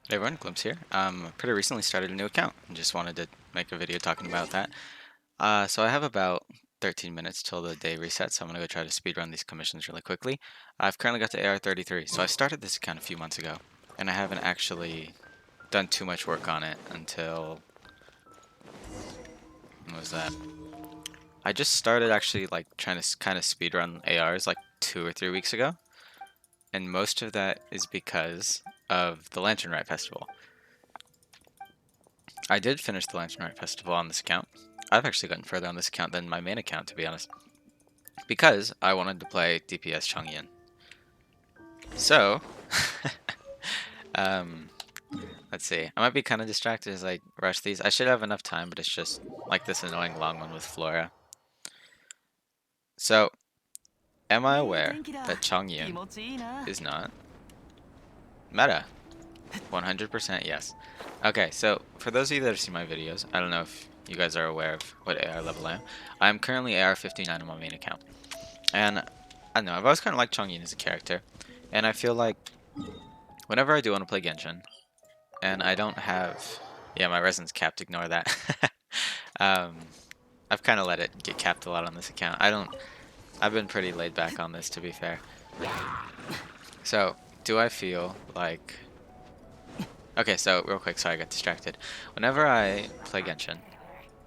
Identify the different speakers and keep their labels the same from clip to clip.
Speaker 1: Hey everyone, Glimpse here. Pretty recently started a new account and just wanted to make a video talking about that. So I have about 13 minutes till the day resets, so I'm gonna go try to speedrun these commissions really quickly. I've currently got to AR 33, so I started this account a few months ago, and I haven't actually done too much work on it until, when was that? I just started actually like trying to kind of speedrun ARs like 2 or 3 weeks ago, and most of that is because of the Lantern Rite Festival. I did finish the Lantern Rite Festival on this account. I've actually gotten further on this account than my main account, to be honest, because I wanted to play DPS Changyin. So, um, let's see. I might be kind of distracted as I rush these. I should have enough time, but it's just like this annoying long one with Flora. So, am I aware that Changyin is not meta? 100% yes. Okay, so for those of you that have seen my videos, I don't know if you guys are aware of what AR level I am. I'm currently AR 59 on my main account. And I don't know, I've always kind of liked Chongyin as a character. And I feel like whenever I do want to play Genshin, and I don't have... Yeah, my resin's capped, ignore that. um, I've kind of let it get capped a lot on this account. I've been pretty laid back on this, to be fair. So, do I feel like... Okay, so real quick, sorry I got distracted. Whenever I play Genshin,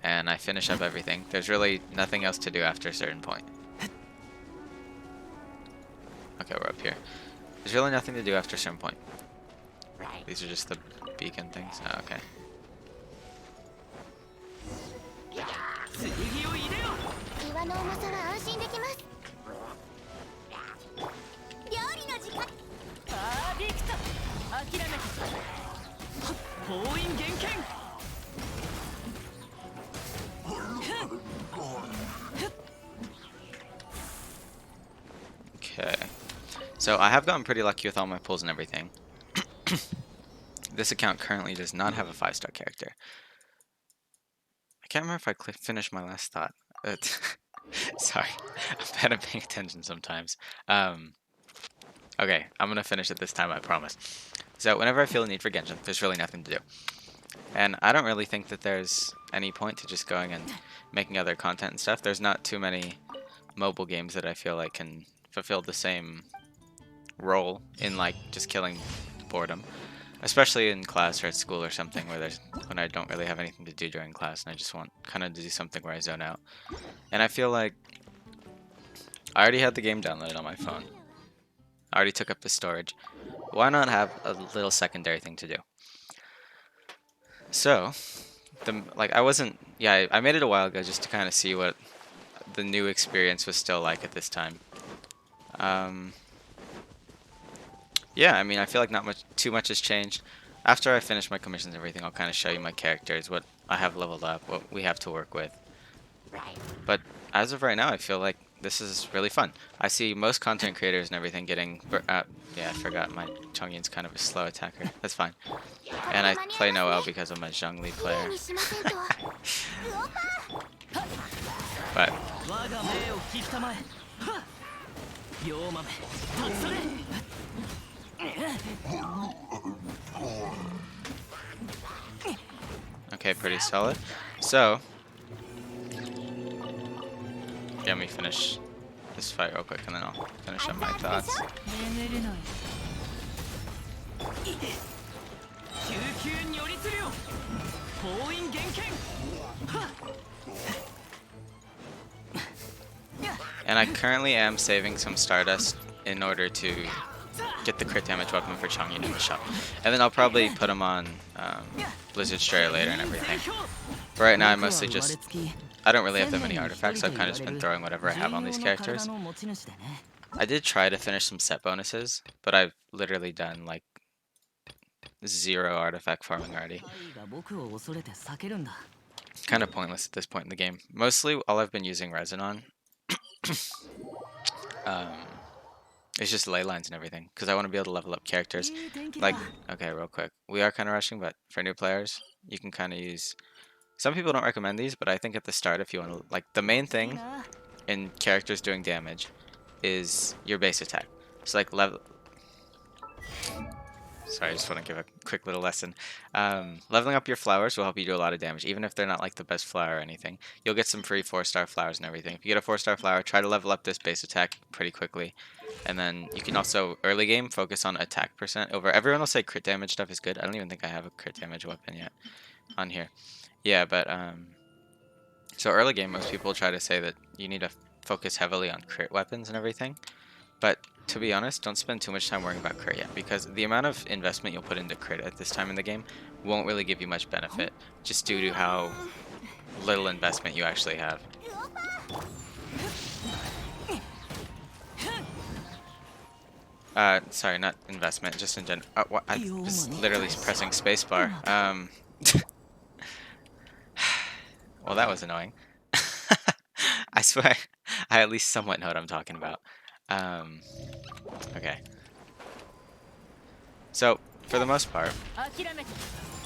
Speaker 1: and I finish up everything, there's really nothing else to do after a certain point. Okay, we're up here. There's really nothing to do after a certain point. These are just the beacon things. Oh, okay.
Speaker 2: 岩の重さは安心できます。料理の時間。
Speaker 3: あービクト諦めた封印厳剣
Speaker 1: Okay. So I have gotten pretty lucky with all my pulls and everything. This account currently does not have a 5-star character. I can't remember if I finished my last thought. Sorry, I'm bad at paying attention sometimes. Okay, I'm gonna finish it this time, I promise. So whenever I feel a need for Genshin, there's really nothing to do. And I don't really think that there's any point to just going and making other content and stuff. There's not too many mobile games that I feel like can fulfill the same role in like just killing boredom. Especially in class or at school or something when I don't really have anything to do during class and I just want kind of to do something where I zone out. And I feel like I already had the game downloaded on my phone. I already took up the storage. Why not have a little secondary thing to do? So, I made it a while ago just to kind of see what the new experience was still like at this time. Yeah, I mean, I feel like not too much has changed. After I finish my commissions and everything, I'll kind of show you my characters, what I have leveled up, what we have to work with. But as of right now, I feel like this is really fun. I see most content creators and everything getting... yeah, I forgot my Chongyin's kind of a slow attacker. That's fine. And I play Noelle because of my Zhongli
Speaker 2: 綺麗
Speaker 1: player.
Speaker 2: にしませんと。ウオパー。
Speaker 1: But
Speaker 3: 我が命を聞きたまえ妖豆立ち去れ
Speaker 1: okay, pretty solid. So, let me finish this fight real quick and then I'll finish up my thoughts.
Speaker 3: 眠るのよ救急如律令封印厳剣
Speaker 1: And I currently am saving some Stardust in order to get the crit damage weapon for Changyin in the shop. And then I'll probably put him on Blizzard Strayer later and everything. But right now I mostly just... I don't really have that many artifacts, so I've kind of just been throwing whatever I have on these characters. I did try to finish some set bonuses, but I've literally done like 0 artifact farming already. Kind of pointless at this point in the game. Mostly all I've been using resin on it's just ley lines and everything, because I want to be able to level up characters. Like, okay, real quick. We are kind of rushing, but for new players, you can kind of use... Some people don't recommend these, but I think at the start, if you want to... Like, the main thing in characters doing damage is your base attack. So, like, Sorry, I just want to give a quick little lesson. Leveling up your flowers will help you do a lot of damage, even if they're not like the best flower or anything. You'll get some free 4-star flowers and everything. If you get a 4-star flower, try to level up this base attack pretty quickly. And then you can also, early game, focus on attack percent over. Everyone will say crit damage stuff is good. I don't even think I have a crit damage weapon yet on here. Yeah, but, so early game, most people try to say that you need to focus heavily on crit weapons and everything. But to be honest, don't spend too much time worrying about crit yet, because the amount of investment you'll put into crit at this time in the game won't really give you much benefit, just due to how little investment you actually have. Sorry, not investment, just in general. I was literally pressing spacebar. Well, that was annoying. I swear, I at least somewhat know what I'm talking about. Okay. So, for the most part,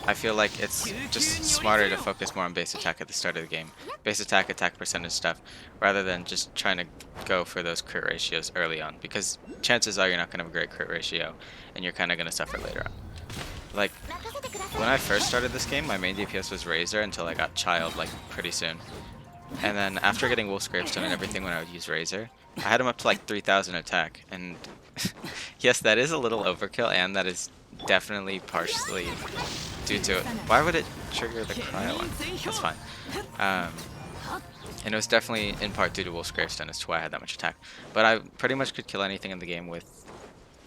Speaker 1: I feel like it's just smarter to focus more on base attack at the start of the game. Base attack, attack percentage stuff, rather than just trying to go for those crit ratios early on. Because chances are you're not going to have a great crit ratio, and you're kind of going to suffer later on. Like, when I first started this game, my main DPS was Razor until I got Child, like, pretty soon. And then after getting Wolf's Gravestone and everything when I would use Razor, I had him up to like 3,000 attack. And yes, that is a little overkill, and that is definitely partially due to it. Why would it trigger the cryo one? That's fine. And it was definitely in part due to Wolf's Gravestone as to why I had that much attack. But I pretty much could kill anything in the game with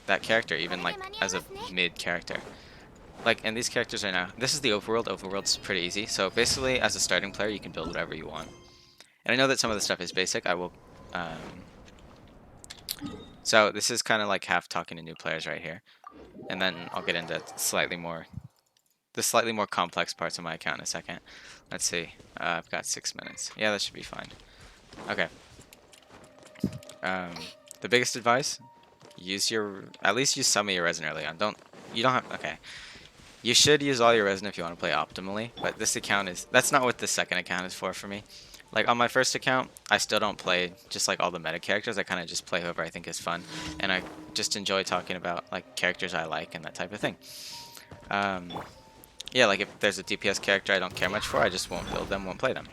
Speaker 1: that character, even like as a mid character. Like, and these characters are now, this is the overworld. Overworld's pretty easy. So basically, as a starting player, you can build whatever you want. And I know that some of the stuff is basic. I will, so this is kind of like half talking to new players right here. And then I'll get into the slightly more complex parts of my account in a second. Let's see. I've got 6 minutes. Yeah, that should be fine. Okay. The biggest advice, at least use some of your resin early on. Okay. You should use all your resin if you want to play optimally, but this account that's not what the second account is for me. Like, on my first account, I still don't play just like all the meta characters. I kind of just play whoever I think is fun, and I just enjoy talking about like characters I like and that type of thing. Yeah, like if there's a DPS character I don't care much for, I just won't build them, won't play them.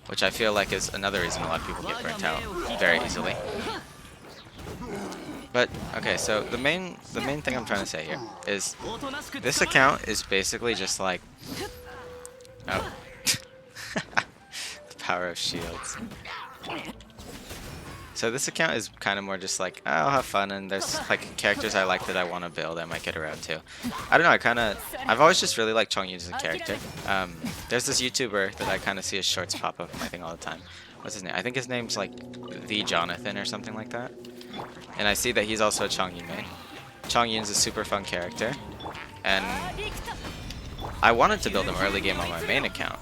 Speaker 1: Which I feel like is another reason a lot of people get burnt out very easily. But okay, so the main thing I'm trying to say here is this account is basically just like, oh, the power of shields. So this account is kind of more just like, oh, I'll have fun, and there's like characters I like that I want to build I might get around to. I don't know, I've always just really liked Chongyun as a character. There's this YouTuber that I kind of see his shorts pop up in my thing all the time. What's his name? I think his name's like The Jonathan or something like that. And I see that he's also a Chongyun main. Chongyun's a super fun character, and I wanted to build him early game on my main account,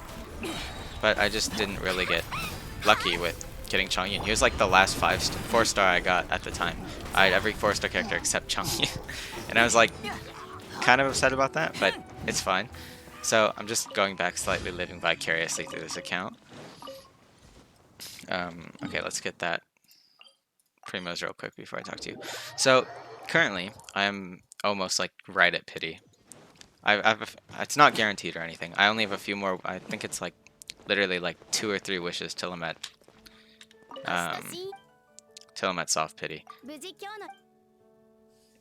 Speaker 1: but I just didn't really get lucky with getting Chongyun. He was like the last 4-star I got at the time. I had every 4-star character except Chongyun. And I was like kind of upset about that, but it's fine. So I'm just going back slightly, living vicariously through this account. Okay, let's get that Primos real quick before I talk to you. So currently I am almost like right at pity. It's not guaranteed or anything. I only have a few more. I think it's like literally like 2 or 3 wishes till I'm at soft pity.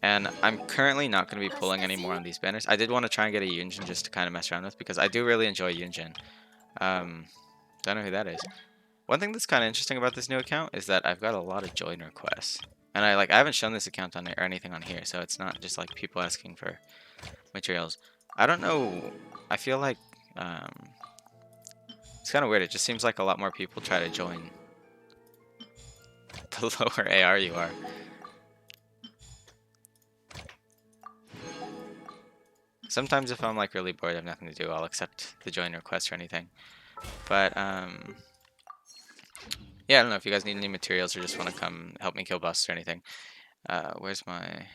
Speaker 1: And I'm currently not going to be pulling any more on these banners. I did want to try and get a Yunjin just to kind of mess around with, because I do really enjoy Yunjin. Don't know who that is. One thing that's kind of interesting about this new account is that I've got a lot of join requests. And I haven't shown this account on it or anything on here, so it's not just like people asking for materials. I don't know, I feel like it's kind of weird. It just seems like a lot more people try to join the lower AR you are. Sometimes if I'm like really bored, I have nothing to do, I'll accept the join request or anything. But yeah, I don't know if you guys need any materials or just want to come help me kill busts or anything. Where's my...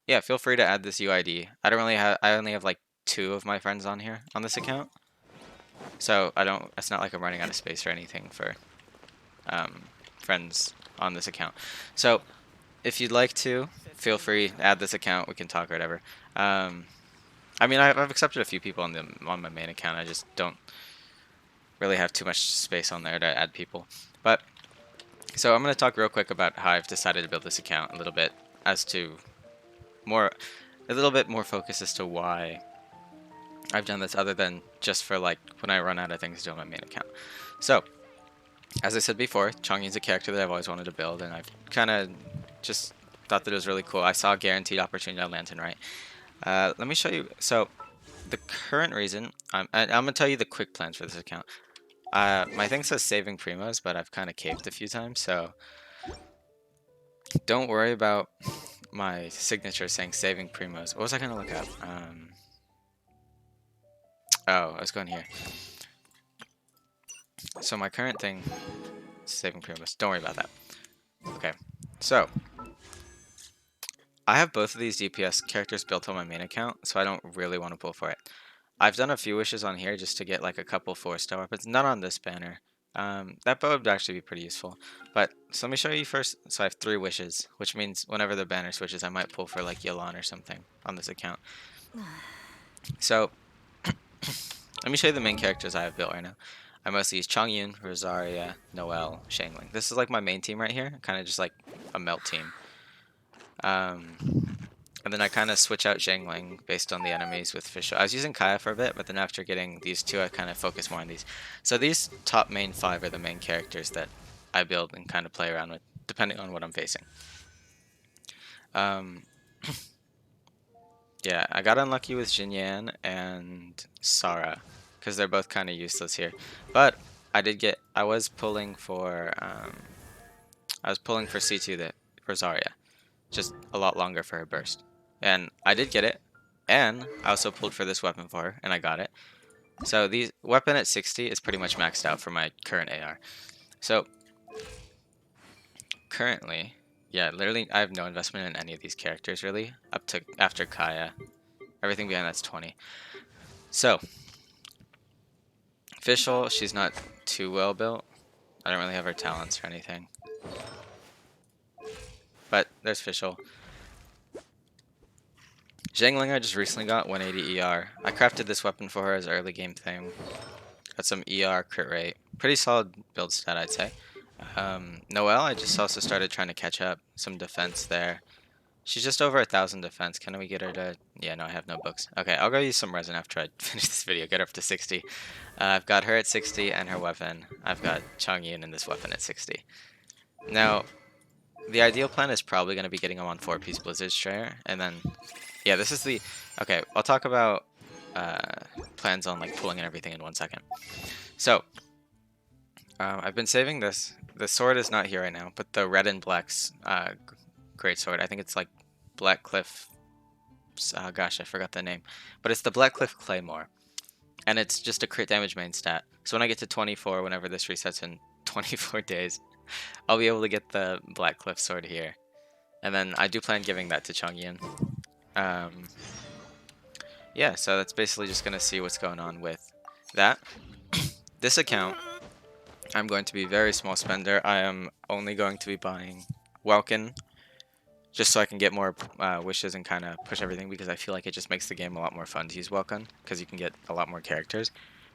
Speaker 1: Yeah, feel free to add this UID. I only have like 2 of my friends on here on this account. So it's not like I'm running out of space or anything for friends on this account. So if you'd like to, feel free to add this account. We can talk or whatever. I mean, I've accepted a few people on my main account. I just don't really have too much space on there to add people. But so I'm going to talk real quick about how I've decided to build this account a little bit, as to a little bit more focus as to why I've done this, other than just for like when I run out of things to do on my main account. So as I said before, Chongyun's a character that I've always wanted to build, and I've kind of just thought that it was really cool. I saw a guaranteed opportunity on Lantern, right? Let me show you. So the current reason, I'm going to tell you the quick plans for this account. My thing says saving primos, but I've kind of caved a few times, so don't worry about my signature saying saving primos. What was I going to look up? Oh, I was going here. So my current thing is saving primos. Don't worry about that. Okay, so I have both of these DPS characters built on my main account, so I don't really want to pull for it. I've done a few wishes on here just to get like a couple 4-star weapons, not on this banner. That bow would actually be pretty useful. But so let me show you first. So I have 3 wishes, which means whenever the banner switches, I might pull for like Yelan or something on this account. So let me show you the main characters I have built right now. I mostly use Chongyun, Rosaria, Noelle, Xiangling. This is like my main team right here, kind of just like a melt team. And then I kind of switch out Xiangling based on the enemies with Fischl. I was using Kaya for a bit, but then after getting these 2, I kind of focus more on these. So these top main 5 are the main characters that I build and kind of play around with, depending on what I'm facing. Yeah, I got unlucky with Jinyan and Sara, because they're both kind of useless here. But I was pulling for C2 the Rosaria, just a lot longer for her burst. And I did get it, and I also pulled for this weapon for her, and I got it. So the weapon at 60 is pretty much maxed out for my current AR. So currently, yeah, literally I have no investment in any of these characters really, up to after Kaya. Everything behind that's 20. So Fischl, she's not too well built. I don't really have her talents or anything. But there's Fischl. Xiangling I just recently got 180 ER. I crafted this weapon for her as an early game thing. Got some ER crit rate. Pretty solid build stat, I'd say. Noelle, I just also started trying to catch up. Some defense there. She's just over 1,000 defense. Can we get her to... Yeah, no, I have no books. Okay, I'll go use some resin after I finish this video. Get her up to 60. I've got her at 60 and her weapon. I've got Chongyun and this weapon at 60. Now, the ideal plan is probably going to be getting them on 4-piece Blizzard Strayer, and then... Yeah, this is the... Okay, I'll talk about plans on like pulling and everything in 1 second. So, I've been saving this. The sword is not here right now, but the red and black's great sword. I think it's like Blackcliff... gosh, I forgot the name. But it's the Blackcliff Claymore. And it's just a crit damage main stat. So when I get to 24, whenever this resets in 24 days, I'll be able to get the Blackcliff sword here. And then I do plan giving that to Chongyun. Yeah, so that's basically just going to see what's going on with that. This account, I'm going to be very small spender. I am only going to be buying Welkin, just so I can get more wishes and kind of push everything, because I feel like it just makes the game a lot more fun to use Welkin, because you can get a lot more characters.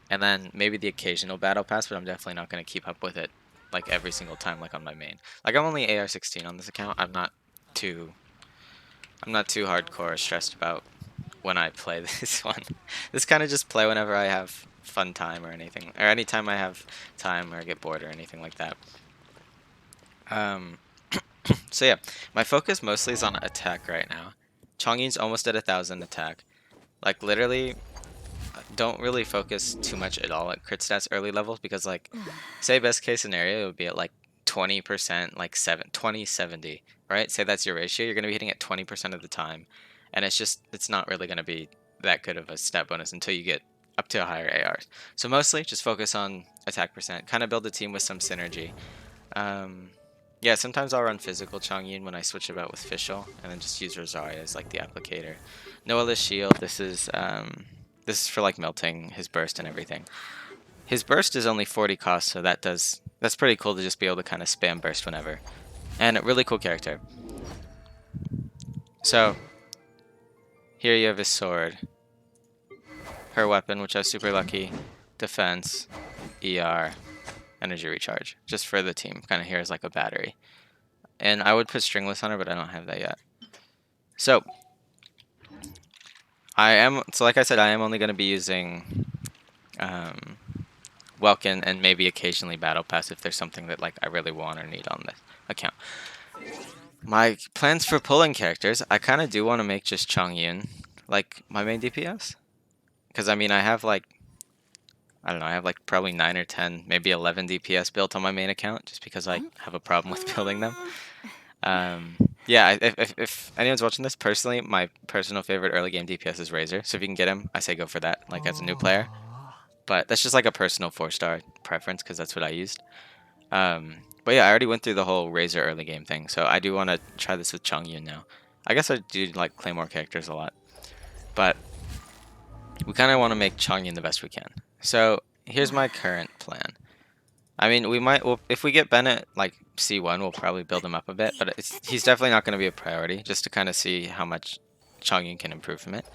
Speaker 1: And then maybe the occasional battle pass, but I'm definitely not going to keep up with it like every single time like on my main. Like I'm only AR-16 on this account. I'm not too hardcore or stressed about when I play this one. This kind of just play whenever I have fun time or anything, or anytime I have time or get bored or anything like that. So yeah, my focus mostly is on attack right now. Chongyun's almost at 1,000 attack. Like literally, don't really focus too much at all at crit stats early levels, because like, say best case scenario, it would be at like 20%, like 20-70, right? Say that's your ratio, you're going to be hitting it 20% of the time. And it's not really going to be that good of a stat bonus until you get up to higher ARs. So mostly just focus on attack percent, kind of build a team with some synergy. Yeah, sometimes I'll run physical Chongyun when I switch about with Fischl, and then just use Rosaria as like the applicator. Noelle's shield, this is for like melting his burst and everything. His burst is only 40 cost, so that's pretty cool to just be able to kind of spam burst whenever. And a really cool character. So here you have his sword, her weapon, which I was super lucky, defense, ER, energy recharge, just for the team. Kind of here is like a battery. And I would put stringless on her, but I don't have that yet. So like I said, I am only going to be using Welkin and maybe occasionally Battle Pass if there's something that like I really want or need on this account. My plans for pulling characters, I kind of do want to make just Chongyun like my main DPS. Because I mean, I have like, I don't know, I have like probably 9 or 10, maybe 11 DPS built on my main account just because I have a problem with building them. Yeah, if anyone's watching this, personally, my personal favorite early game DPS is Razor. So if you can get him, I say go for that, like as a new player. But that's just like a personal 4-star preference because that's what I used. But yeah, I already went through the whole Razor early game thing, so I do want to try this with Chongyun now. I guess I do like Claymore characters a lot, but we kind of want to make Chongyun the best we can. So here's my current plan. I mean, if we get Bennett like C1, we'll probably build him up a bit, but he's definitely not going to be a priority, just to kind of see how much Chongyun can improve from it.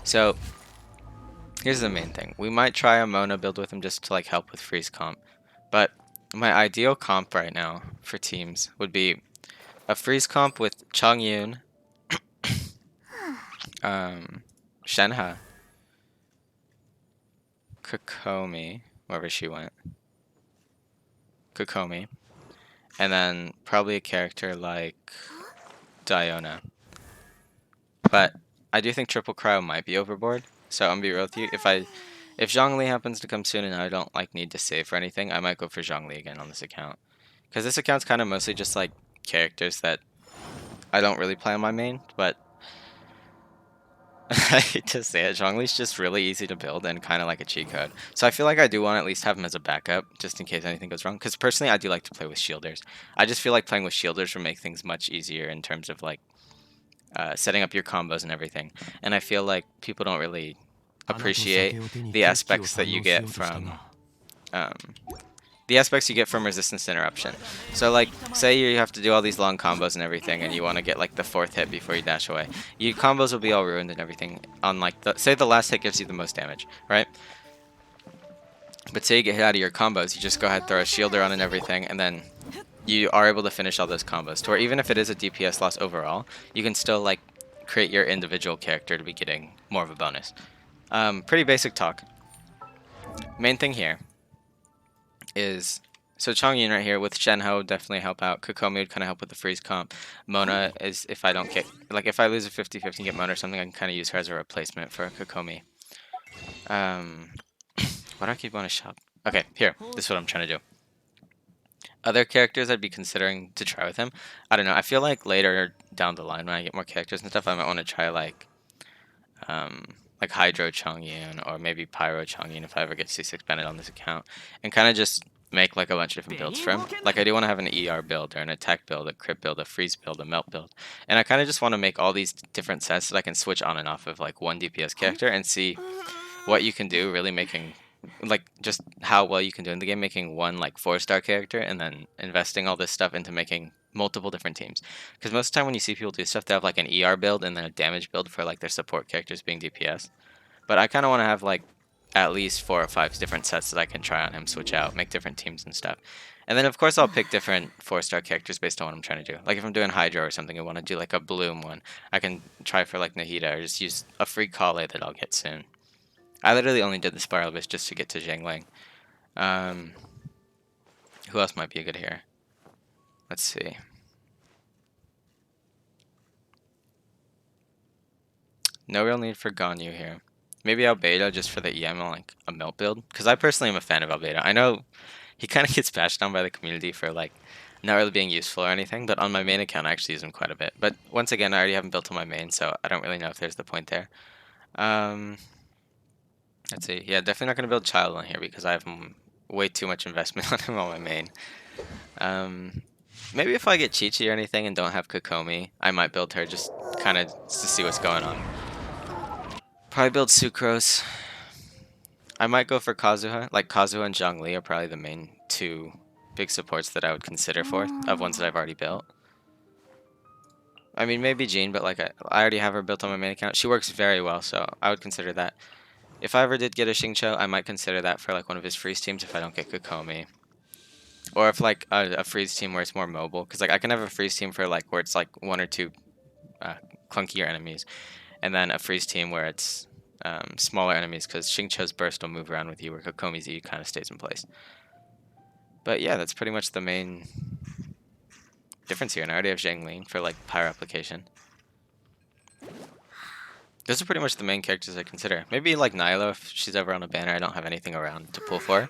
Speaker 1: So here's the main thing. We might try a Mona build with him just to like help with freeze comp, but my ideal comp right now for teams would be a freeze comp with Chongyun, Shenhe, Kokomi, wherever she went, Kokomi, and then probably a character like Diona. But I do think Triple Cryo might be overboard, so I'm gonna be real with you. If Zhongli happens to come soon and I don't like need to save for anything, I might go for Zhongli again on this account. Because this account's kind of mostly just like characters that I don't really play on my main, but I hate to say it, Zhongli's just really easy to build and kind of like a cheat code. So I feel like I do want to at least have him as a backup, just in case anything goes wrong. Because personally, I do like to play with shielders. I just feel like playing with shielders will make things much easier in terms of like setting up your combos and everything. And I feel like people don't really appreciate the aspects that you get from resistance to interruption. So like, say you have to do all these long combos and everything, and you want to get like the 4th hit before you dash away. Your combos will be all ruined and everything on like, say the last hit gives you the most damage, right? But say you get hit out of your combos, you just go ahead, throw a shielder on and everything, and then you are able to finish all those combos. To where even if it is a DPS loss overall, you can still like create your individual character to be getting more of a bonus. Pretty basic talk. Main thing here is, so Chongyun right here with Shenhe would definitely help out. Kokomi would kind of help with the freeze comp. Mona is, if I don't get, like if I lose a 50-50 and get Mona or something, I can kind of use her as a replacement for Kokomi. Why do I keep going to shop? Okay, here, this is what I'm trying to do. Other characters I'd be considering to try with him, I don't know, I feel like later down the line when I get more characters and stuff, I might want to try like Hydro Chongyun or maybe Pyro Chongyun if I ever get C6 Bennett on this account, and kind of just make like a bunch of different builds for him. Like I do want to have an ER build or an attack build, a crit build, a freeze build, a melt build, and I kind of just want to make all these different sets that I can switch on and off of like one DPS character and see what you can do, really making like just how well you can do in the game, making one like 4-star character and then investing all this stuff into making multiple different teams. Because most of the time when you see people do stuff, they have like an ER build and then a damage build for like their support characters being DPS. But I kind of want to have like at least 4 or 5 different sets that I can try on him, switch out, make different teams and stuff. And then of course I'll pick different 4-star characters based on what I'm trying to do. Like if I'm doing Hydro or something, I want to do like a Bloom one, I can try for like Nahida or just use a free Kale that I'll get soon. I literally only did the Spiral Abyss just to get to Zhangling. Who else might be a good hero? Let's see. No real need for Ganyu here. Maybe Albedo just for the EM on like a melt build. Because I personally am a fan of Albedo. I know he kind of gets bashed on by the community for like not really being useful or anything, but on my main account I actually use him quite a bit. But once again, I already have him built on my main, so I don't really know if there's the point there. Let's see. Yeah, definitely not going to build Child on here because I have way too much investment on him on my main. Maybe if I get Chi-Chi or anything and don't have Kokomi, I might build her just kind of to see what's going on. Probably build Sucrose. I might go for Kazuha. Like Kazuha and Zhongli are probably the main 2 big supports that I would consider for, of ones that I've already built. I mean, maybe Jean, but like I already have her built on my main account. She works very well, so I would consider that. If I ever did get a Xingqiu, I might consider that for like one of his freeze teams if I don't get Kokomi. Or if like a freeze team where it's more mobile, because like I can have a freeze team for like where it's like one or two clunkier enemies, and then a freeze team where it's smaller enemies, because Xingqiu's burst will move around with you, where Kokomi's E kind of stays in place. But yeah, that's pretty much the main difference here, and I already have Zhang for like pyro application. Those are pretty much the main characters I consider. Maybe like Nyla, if she's ever on a banner I don't have anything around to pull for.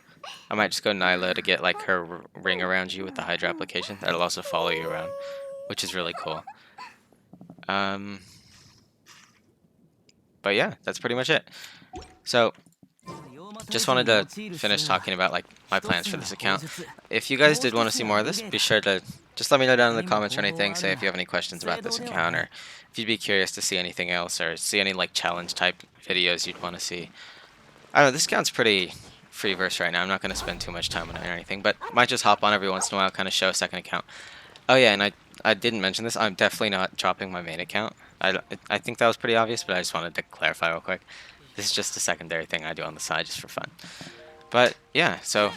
Speaker 1: I might just go Nyla to get like her ring around you with the Hydra application. That'll also follow you around, which is really cool. But yeah, that's pretty much it. So, just wanted to finish talking about like my plans for this account. If you guys did want to see more of this, be sure to just let me know down in the comments or anything. Say if you have any questions about this account, or if you'd be curious to see anything else, or see any like challenge type videos you'd want to see. I don't know, this account's pretty free verse right now. I'm not going to spend too much time on it or anything, but might just hop on every once in a while, kind of show a second account. Oh yeah, and I didn't mention this. I'm definitely not dropping my main account. I think that was pretty obvious, but I just wanted to clarify real quick. This is just a secondary thing I do on the side just for fun. But yeah, so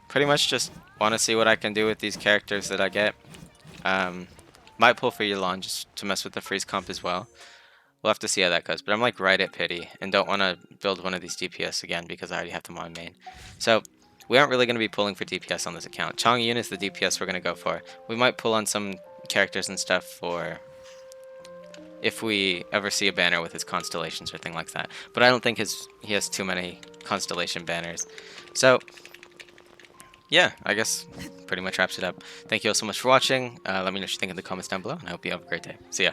Speaker 1: pretty much just want to see what I can do with these characters that I get. Might pull for Yelan just to mess with the freeze comp as well. We'll have to see how that goes. But I'm like right at pity and don't want to build one of these DPS again because I already have them on main. So we aren't really going to be pulling for DPS on this account. Chongyun is the DPS we're going to go for. We might pull on some characters and stuff for if we ever see a banner with his constellations or thing like that. But I don't think he has too many constellation banners. So yeah, I guess pretty much wraps it up. Thank you all so much for watching. Let me know what you think in the comments down below, and I hope you have a great day. See ya.